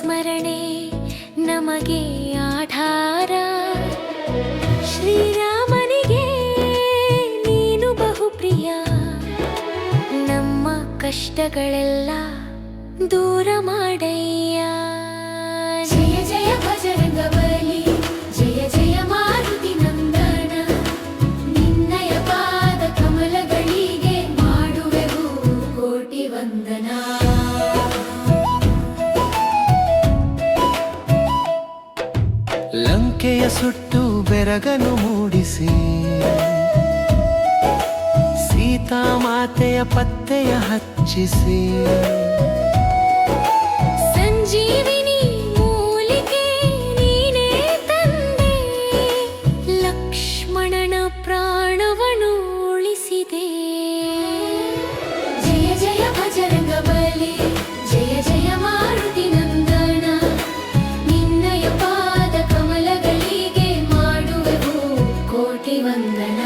ಸ್ಮರಣೆ ನಮಗೆ ಆಧಾರ. ಶ್ರೀರಾಮನಿಗೆ ನೀನು ಬಹುಪ್ರಿಯ, ನಮ್ಮ ಕಷ್ಟಗಳೆಲ್ಲ ದೂರ ಮಾಡಯ್ಯ. ಜಯ ಜಯ ಬಜರಂಗ ಬಲಿ, ಜಯ ಜಯ ಮಾರುತಿ ನಂದನ, ನಿನ್ನಯ ಪಾದ ಕಮಲಗಳಿಗೆ ಮಾಡುವೆವು ಕೋಟಿ ವಂದನ. ಲಂಕೆಯ ಸುಟ್ಟು ಬೆರಗನು ಮೂಡಿಸಿ, ಸೀತಾಮಾತೆಯ ಪತ್ತೆಯ ಹಚ್ಚಿಸಿ, ಸಂಜೀವಿನಿ ಮೂಲಿಕೆ ನೀನೇ ತಂದೆ, ಲಕ್ಷ್ಮಣನ ಪ್ರಾಣವನು ಉಳಿಸಿದೆ. ಜಯ ಜಯ ಬಜರಂಗ ಬಲಿ, ಜಯ ಜಯ ಮಾರುತಿ ನಂದನ, ನಿನ್ನಯ ಪಾದ ಕಮಲಗಳಿಗೆ ಮಾಡುವೆವು ಕೋಟಿ ವಂದನ.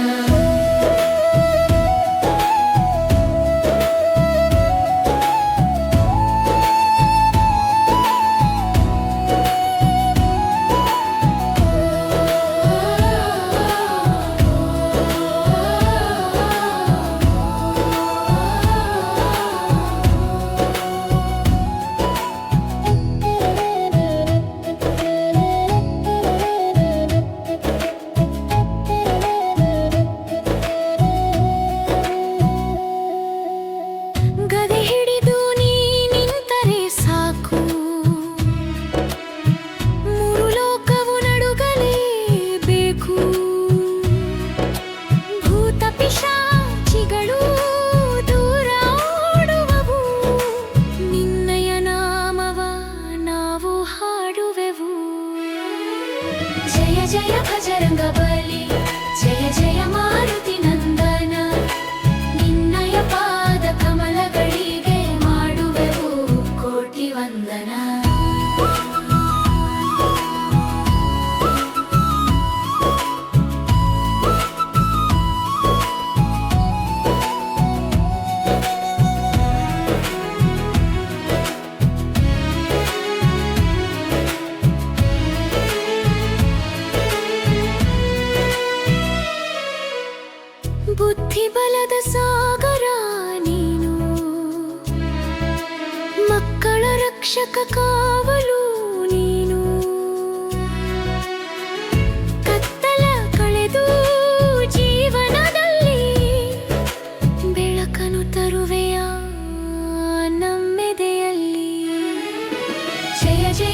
ಗದೆ ಹಿಡಿದು ನೀ ನಿಂತರೆ ಸಾಕು, ಮೂರು ಲೋಕವು ನಡುಗಲೇಬೇಕು. ಭೂತ ಪಿಶಾಚಿಗಳು ದೂರ ಓಡುವವು, ನಿನ್ನಯ ನಾಮವ ನಾವು ಹಾಡುವೆವು. ಜಯ ಜಯ ಬಜರಂಗ ಬಲಿ, ಜಯ ಜಯ ಮಾರುತಿ ನಂದನ, ನಿನ್ನಯ ಪಾದ ಕಮಲಗಳಿಗೆ ಮಾಡುವೆವು ಕೋಟಿ ವಂದನ. ಬುದ್ಧಿ ಬಲದ ಸಾಗರ ನೀನು, ಮಕ್ಕಳ ರಕ್ಷಕ ಕಾವಲು ನೀನು, ಕತ್ತಲ ಕಳೆದು ಜೀವನದಲ್ಲಿ ಬೆಳಕನ್ನು ತರುವೆಯ ನಮ್ಮೆದೆಯಲ್ಲಿ. ಜಯ ಜಯ